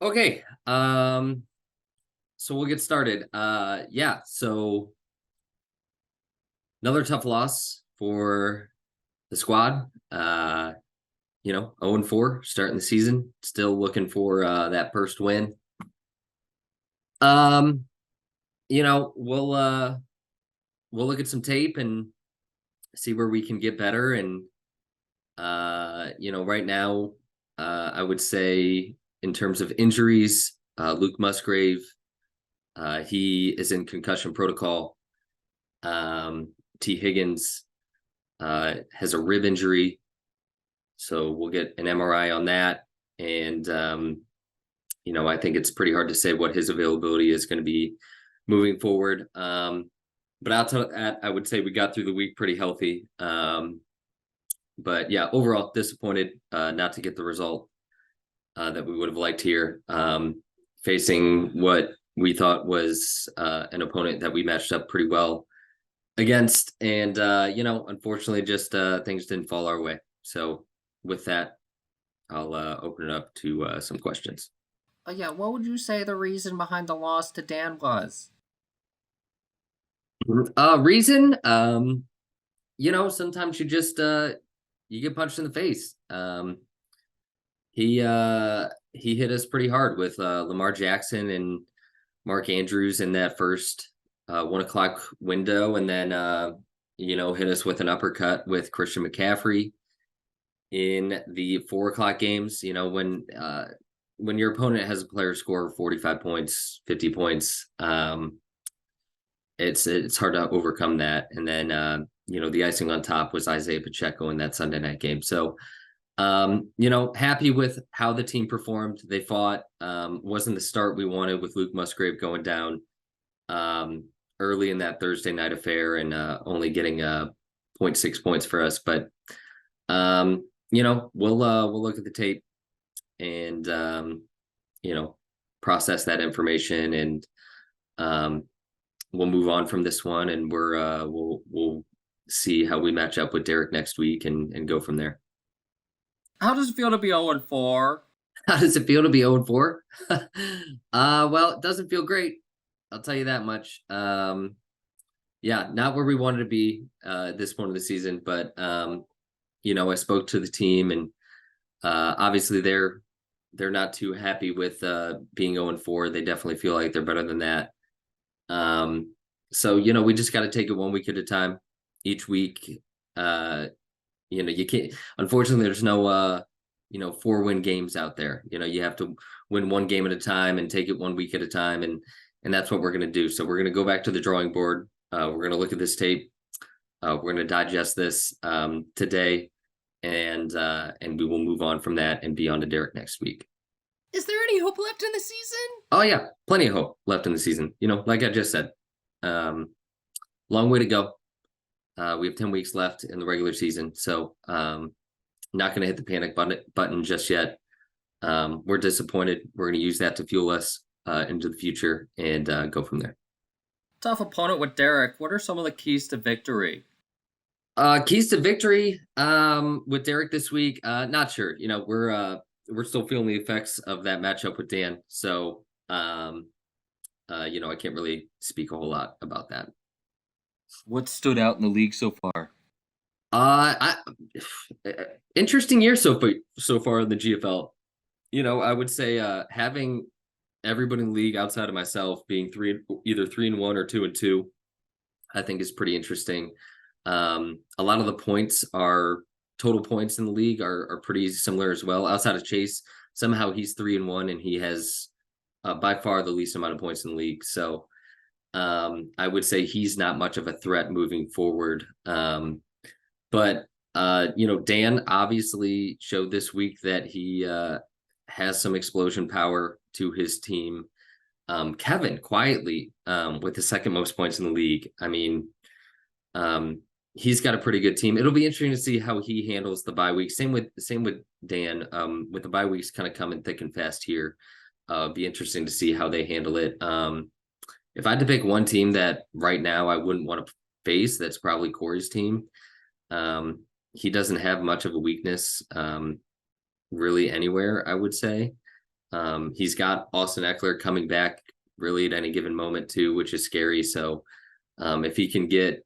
Okay. So we'll get started. Yeah, so another tough loss for the squad. 0-4 starting the season. Still looking for that first win. Um, we'll look at some tape and see where we can get better. And right now, I would say in terms of injuries, Luke Musgrave, he is in concussion protocol. T. Higgins has a rib injury, so we'll get an MRI on that. And I think it's pretty hard to say what his availability is going to be moving forward. But outside of that, I would say we got through the week pretty healthy. But yeah, overall disappointed not to get the result that we would have liked here. Facing what we thought was an opponent that we matched up pretty well against, and unfortunately just things didn't fall our way. So with that, I'll open it up to some questions. Yeah, what would you say the reason behind the loss to Dan was? Reason, sometimes you get punched in the face. He hit us pretty hard with Lamar Jackson and Mark Andrews in that first 1 o'clock window, and then hit us with an uppercut with Christian McCaffrey in the 4 o'clock games. When your opponent has a player score 45 points, 50 points, it's hard to overcome that. And then the icing on top was Isaiah Pacheco in that Sunday night game. So happy with how the team performed. They fought. Wasn't the start we wanted with Luke Musgrave going down early in that Thursday night affair and only getting 0.6 points for us. But we'll look at the tape and process that information, and we'll move on from this one, and we'll see how we match up with Derek next week and go from there. How does it feel to be 0-4? How does it feel to be 0-4? Well, it doesn't feel great. I'll tell you that much. Yeah, not where we wanted to be at this point of the season, but I spoke to the team, and obviously they're not too happy with being 0-4. They definitely feel like they're better than that. So we just got to take it 1 week at a time. Each week, you can't. Unfortunately, there's no 4-win games out there. You have to win one game at a time and take it 1 week at a time, and that's what we're going to do. So we're going to go back to the drawing board. We're going to look at this tape. We're going to digest this today, and we will move on from that and be on to Derek next week. Is there any hope left in the season? Oh yeah, plenty of hope left in the season. Like I just said, long way to go. We have 10 weeks left in the regular season, so not going to hit the panic button just yet. We're disappointed. We're going to use that to fuel us into the future and go from there. Tough opponent with Derek. What are some of the keys to victory? Keys to victory with Derek this week. Not sure. We're still feeling the effects of that matchup with Dan. So, I can't really speak a whole lot about that. What stood out in the league so far? Interesting year so far in the GFL. I would say having everybody in the league outside of myself being either 3-1 or 2-2, I think is pretty interesting. A lot of the points are total points in the league are pretty similar as well. Outside of Chase, somehow he's 3-1 and he has by far the least amount of points in the league. So I would say he's not much of a threat moving forward. But Dan obviously showed this week that he has some explosion power to his team. Kevin quietly with the second most points in the league. I mean, he's got a pretty good team. It'll be interesting to see how he handles the bye week. Same with Dan. With the bye weeks kind of coming thick and fast here. Be interesting to see how they handle it. If I had to pick one team that right now I wouldn't want to face, that's probably Corey's team. He doesn't have much of a weakness really anywhere, I would say. He's got Austin Eckler coming back really at any given moment too, which is scary. So if he can get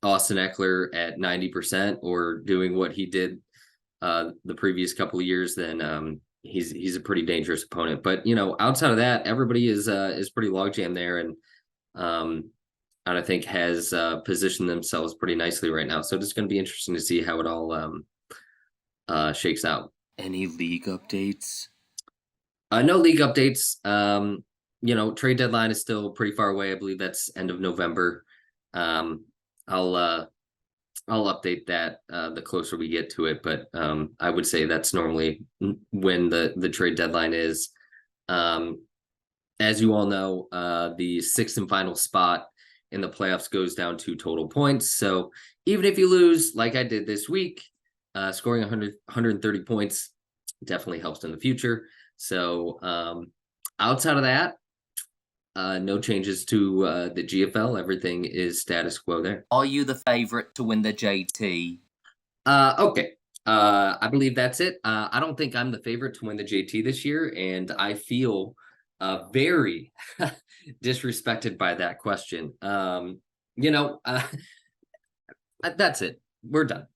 Austin Eckler at 90% or doing what he did the previous couple of years, then he's a pretty dangerous opponent. But outside of that, everybody is pretty logjam there, um, and I think has positioned themselves pretty nicely right now. So it's going to be interesting to see how it all shakes out. Any league updates? No league updates. Trade deadline is still pretty far away. I believe that's end of November. Um, I'll update that the closer we get to it, but I would say that's normally when the trade deadline is. As you all know, the sixth and final spot in the playoffs goes down to total points. So even if you lose, like I did this week, scoring 130 points definitely helps in the future. So outside of that, no changes to the GFL. Everything is status quo there. Are you the favorite to win the JT? Okay. I believe that's it. I don't think I'm the favorite to win the JT this year, and I feel very disrespected by that question. That's it. We're done.